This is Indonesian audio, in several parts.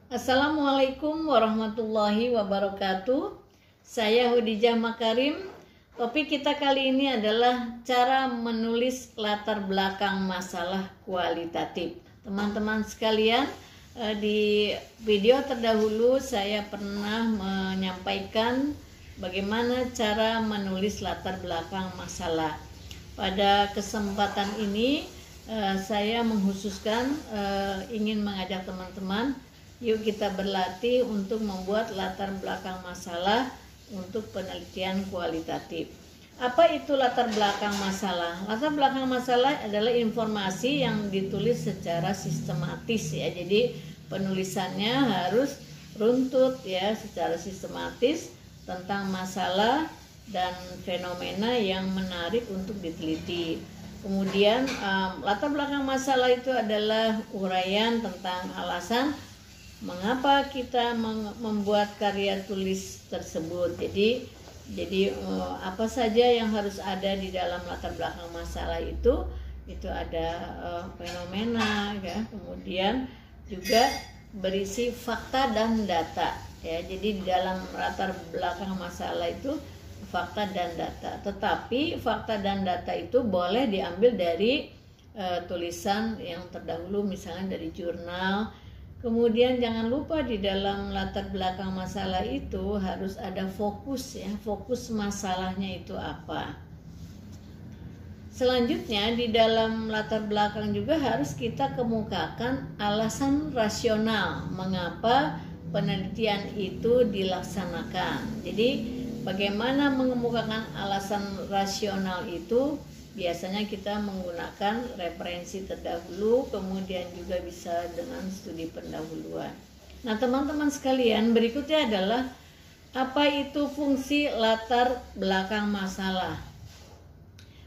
Assalamualaikum warahmatullahi wabarakatuh. Saya Hudijah Makarim. Topik kita kali ini adalah cara menulis latar belakang masalah kualitatif. Teman-teman sekalian, di video terdahulu saya pernah menyampaikan bagaimana cara menulis latar belakang masalah. Pada kesempatan ini saya menghususkan ingin mengajak teman-teman, yuk kita berlatih untuk membuat latar belakang masalah untuk penelitian kualitatif. Apa itu latar belakang masalah? Latar belakang masalah adalah informasi yang ditulis secara sistematis ya. Jadi penulisannya harus runtut ya, secara sistematis tentang masalah dan fenomena yang menarik untuk diteliti. Kemudian latar belakang masalah itu adalah uraian tentang alasan mengapa kita membuat karya tulis tersebut. Jadi apa saja yang harus ada di dalam latar belakang masalah itu ada fenomena ya, kemudian juga berisi fakta dan data ya. Jadi di dalam latar belakang masalah itu fakta dan data, tetapi fakta dan data itu boleh diambil dari tulisan yang terdahulu, misalnya dari jurnal. Kemudian jangan lupa di dalam latar belakang masalah itu harus ada fokus ya, fokus masalahnya itu apa. Selanjutnya di dalam latar belakang juga harus kita kemukakan alasan rasional mengapa penelitian itu dilaksanakan. Jadi bagaimana mengemukakan alasan rasional itu? Biasanya kita menggunakan referensi terdahulu, kemudian juga bisa dengan studi pendahuluan. Nah, teman-teman sekalian, berikutnya adalah apa itu fungsi latar belakang masalah.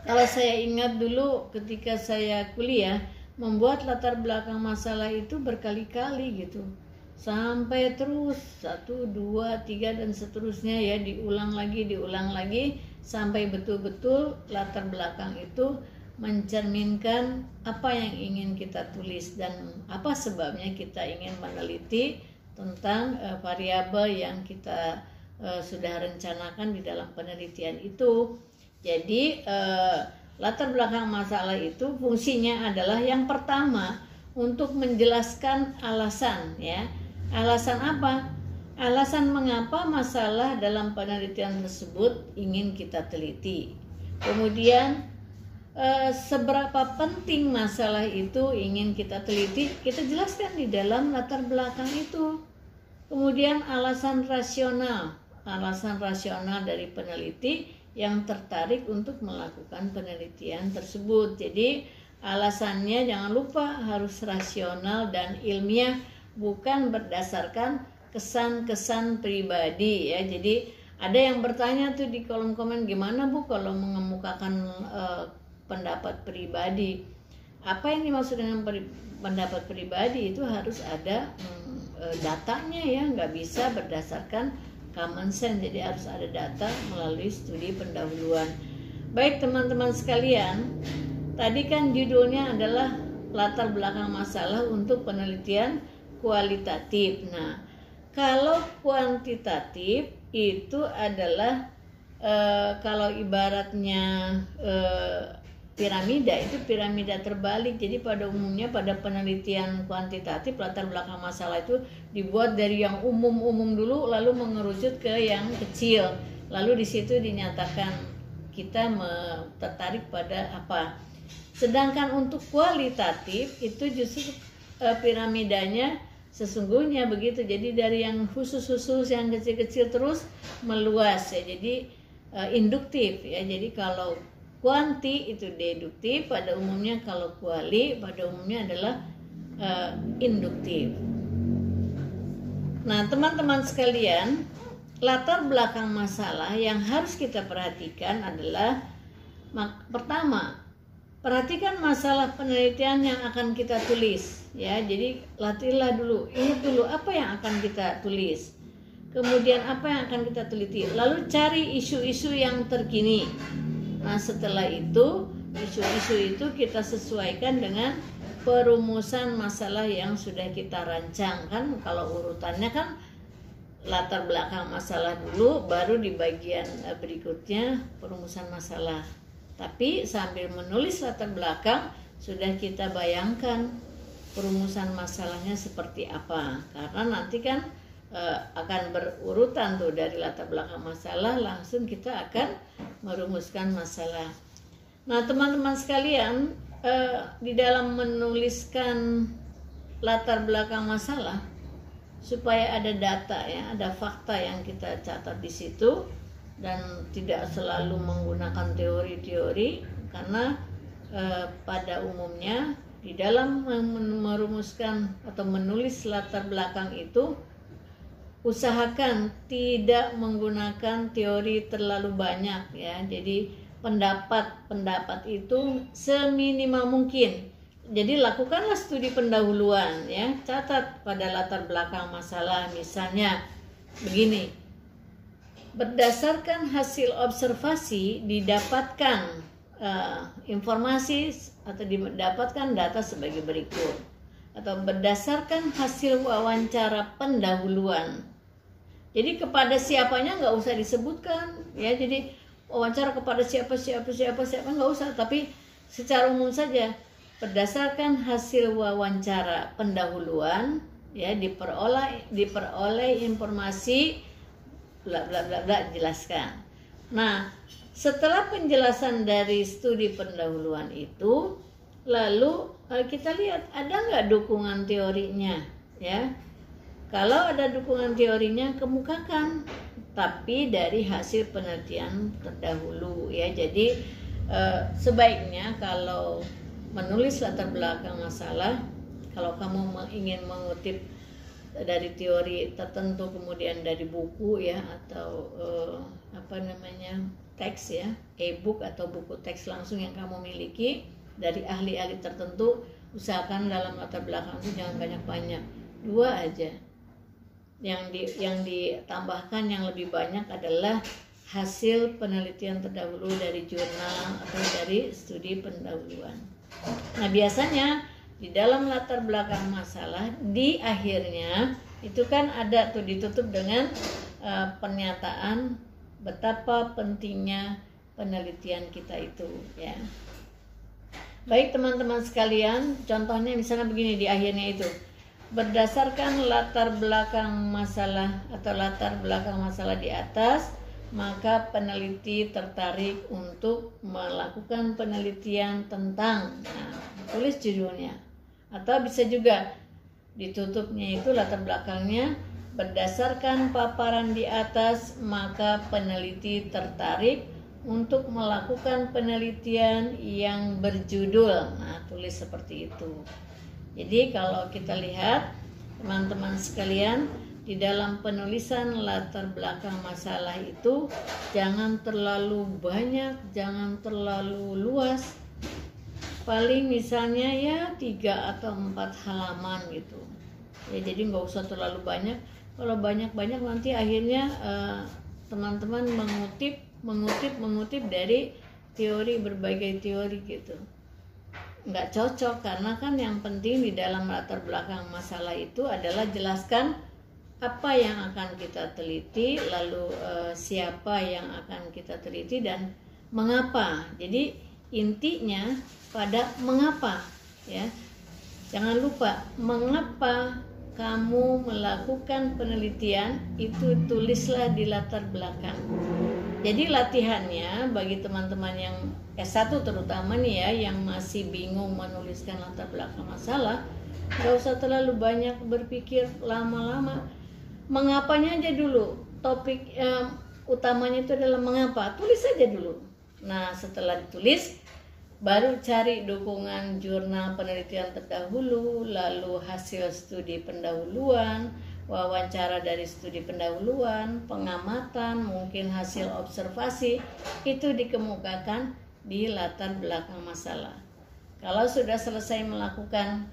Kalau saya ingat dulu ketika saya kuliah, membuat latar belakang masalah itu berkali-kali gitu. Sampai terus 1, 2, 3 dan seterusnya ya, diulang lagi sampai betul-betul latar belakang itu mencerminkan apa yang ingin kita tulis dan apa sebabnya kita ingin meneliti tentang variabel yang kita sudah rencanakan di dalam penelitian itu. Jadi latar belakang masalah itu fungsinya adalah yang pertama untuk menjelaskan alasan ya. Alasan apa? Alasan mengapa masalah dalam penelitian tersebut ingin kita teliti. Kemudian seberapa penting masalah itu ingin kita teliti, kita jelaskan di dalam latar belakang itu. Kemudian alasan rasional dari peneliti yang tertarik untuk melakukan penelitian tersebut. Jadi alasannya jangan lupa harus rasional dan ilmiah, bukan berdasarkan kesan-kesan pribadi ya. Jadi ada yang bertanya tuh di kolom komen, gimana Bu kalau mengemukakan pendapat pribadi? Apa yang dimaksud dengan pendapat pribadi? Itu harus ada datanya ya, nggak bisa berdasarkan common sense. Jadi harus ada data melalui studi pendahuluan. Baik teman-teman sekalian, tadi kan judulnya adalah latar belakang masalah untuk penelitian kualitatif. Nah, kalau kuantitatif itu adalah kalau ibaratnya piramida, itu piramida terbalik. Jadi pada umumnya pada penelitian kuantitatif latar belakang masalah itu dibuat dari yang umum-umum dulu, lalu mengerucut ke yang kecil. Lalu di situ dinyatakan kita tertarik pada apa. Sedangkan untuk kualitatif itu justru piramidanya sesungguhnya begitu. Jadi dari yang khusus-khusus, yang kecil-kecil terus meluas ya. Jadi induktif ya. Jadi kalau kuanti itu deduktif pada umumnya, kalau kuali pada umumnya adalah induktif. Nah, teman-teman sekalian, latar belakang masalah yang harus kita perhatikan adalah pertama, perhatikan masalah penelitian yang akan kita tulis ya. Jadi latihlah dulu, ingat dulu apa yang akan kita tulis, kemudian apa yang akan kita teliti, lalu cari isu-isu yang terkini. Nah, setelah itu isu-isu itu kita sesuaikan dengan perumusan masalah yang sudah kita rancang. Kan kalau urutannya kan latar belakang masalah dulu, baru di bagian berikutnya perumusan masalah. Tapi sambil menulis latar belakang sudah kita bayangkan perumusan masalahnya seperti apa, karena nanti kan akan berurutan tuh dari latar belakang masalah, langsung kita akan merumuskan masalah. Nah teman-teman sekalian, di dalam menuliskan latar belakang masalah, supaya ada data ya, ada fakta yang kita catat di situ, dan tidak selalu menggunakan teori-teori, karena pada umumnya di dalam merumuskan atau menulis latar belakang itu, usahakan tidak menggunakan teori terlalu banyak ya. Jadi pendapat itu seminimal mungkin. Jadi lakukanlah studi pendahuluan ya, catat pada latar belakang masalah. Misalnya begini, berdasarkan hasil observasi didapatkan informasi atau didapatkan data sebagai berikut, atau berdasarkan hasil wawancara pendahuluan. Jadi kepada siapanya nggak usah disebutkan ya, jadi wawancara kepada siapa nggak usah, tapi secara umum saja. Berdasarkan hasil wawancara pendahuluan ya, diperoleh informasi bla bla bla bla, jelaskan. Nah, setelah penjelasan dari studi pendahuluan itu, lalu kita lihat ada nggak dukungan teorinya ya. Kalau ada dukungan teorinya, kemukakan, tapi dari hasil penelitian terdahulu ya. Jadi sebaiknya kalau menulis latar belakang masalah, kalau kamu ingin mengutip dari teori tertentu, kemudian dari buku ya, atau teks ya, e-book atau buku teks langsung yang kamu miliki dari ahli-ahli tertentu, usahakan dalam latar belakang itu jangan banyak-banyak, 2 aja. Yang ditambahkan yang lebih banyak adalah hasil penelitian terdahulu dari jurnal atau dari studi pendahuluan. Nah biasanya di dalam latar belakang masalah, di akhirnya itu kan ada tuh ditutup dengan pernyataan betapa pentingnya penelitian kita itu ya. Baik teman-teman sekalian, contohnya misalnya begini di akhirnya itu, berdasarkan latar belakang masalah atau latar belakang masalah di atas, maka peneliti tertarik untuk melakukan penelitian tentang, nah, tulis judulnya. Atau bisa juga ditutupnya itu latar belakangnya, berdasarkan paparan di atas, maka peneliti tertarik untuk melakukan penelitian yang berjudul. Nah, tulis seperti itu. Jadi kalau kita lihat teman-teman sekalian, di dalam penulisan latar belakang masalah itu jangan terlalu banyak, jangan terlalu luas. Paling misalnya ya 3 atau 4 halaman gitu. Ya, jadi nggak usah terlalu banyak. Kalau banyak-banyak nanti akhirnya teman-teman mengutip dari teori, berbagai teori gitu. Nggak cocok, karena kan yang penting di dalam latar belakang masalah itu adalah jelaskan apa yang akan kita teliti, lalu siapa yang akan kita teliti, dan mengapa. Jadi intinya pada mengapa ya. Jangan lupa mengapa kamu melakukan penelitian itu, tulislah di latar belakang. Jadi latihannya bagi teman-teman yang S1 terutama nih ya, yang masih bingung menuliskan latar belakang masalah, gak usah terlalu banyak berpikir lama-lama. Mengapanya aja dulu, topik utamanya itu adalah mengapa, tulis aja dulu. Nah setelah ditulis, baru cari dukungan jurnal penelitian terdahulu, lalu hasil studi pendahuluan, wawancara dari studi pendahuluan, pengamatan, mungkin hasil observasi, itu dikemukakan di latar belakang masalah. Kalau sudah selesai melakukan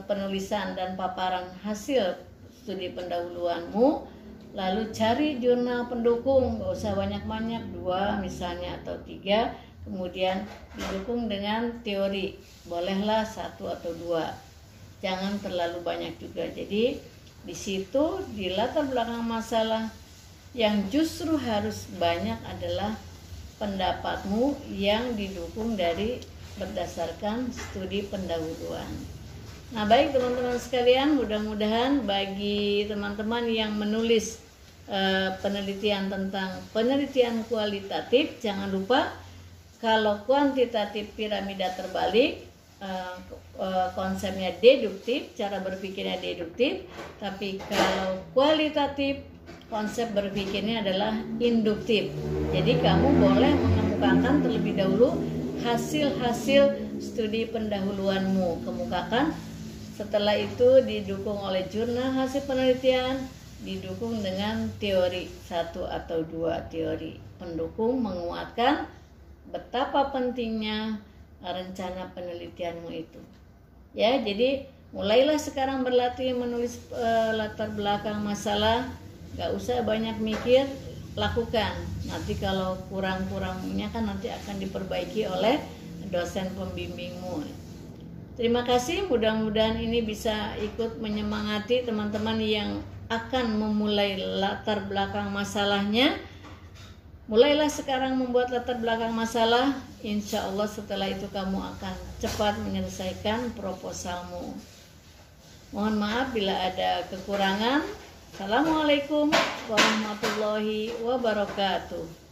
penulisan dan paparan hasil studi pendahuluanmu, lalu cari jurnal pendukung, gak usah banyak-banyak, 2 misalnya atau 3. kemudian didukung dengan teori, bolehlah 1 atau 2, jangan terlalu banyak juga. Jadi di situ di latar belakang masalah yang justru harus banyak adalah pendapatmu yang didukung dari berdasarkan studi pendahuluan. Nah, baik teman-teman sekalian, mudah-mudahan bagi teman-teman yang menulis penelitian tentang penelitian kualitatif, jangan lupa kalau kuantitatif piramida terbalik, konsepnya deduktif, cara berpikirnya deduktif, tapi kalau kualitatif konsep berpikirnya adalah induktif. Jadi kamu boleh mengemukakan terlebih dahulu hasil-hasil studi pendahuluanmu, kemukakan. Setelah itu didukung oleh jurnal hasil penelitian, didukung dengan teori 1 atau 2 teori pendukung menguatkan betapa pentingnya rencana penelitianmu itu. Ya, jadi mulailah sekarang berlatih menulis latar belakang masalah. Gak usah banyak mikir, lakukan. Nanti kalau kurang-kurangnya kan nanti akan diperbaiki oleh dosen pembimbingmu. Terima kasih, mudah-mudahan ini bisa ikut menyemangati teman-teman yang akan memulai latar belakang masalahnya. Mulailah sekarang membuat latar belakang masalah. Insya Allah setelah itu kamu akan cepat menyelesaikan proposalmu. Mohon maaf bila ada kekurangan. Assalamualaikum warahmatullahi wabarakatuh.